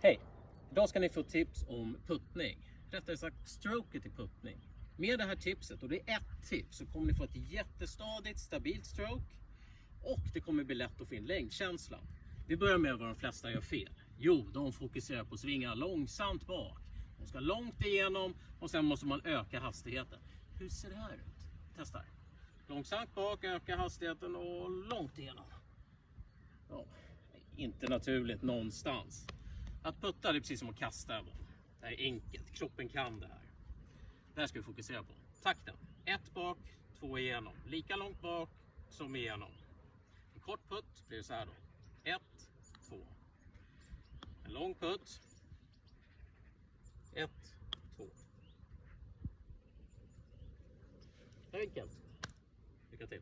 Hej! Idag ska ni få tips om puttning. Rättare sagt stroket i puttning. Med det här tipset, och det är ett tips, så kommer ni få ett jättestadigt, stabilt stroke. Och det kommer bli lätt att få in längdkänslan. Vi börjar med vad de flesta gör fel. Jo, de fokuserar på att svinga långsamt bak. De ska långt igenom och sen måste man öka hastigheten. Hur ser det här ut? Testa. Långsamt bak, öka hastigheten och långt igenom. Ja, inte naturligt någonstans. Att putta är precis som att kasta. Det här är enkelt, kroppen kan det här. Det här ska vi fokusera på. Takten. 1 bak, 2 igenom. Lika långt bak som igenom. En kort putt blir det så här då. 1, 2. En lång putt. 1, 2. Enkelt. Lycka till.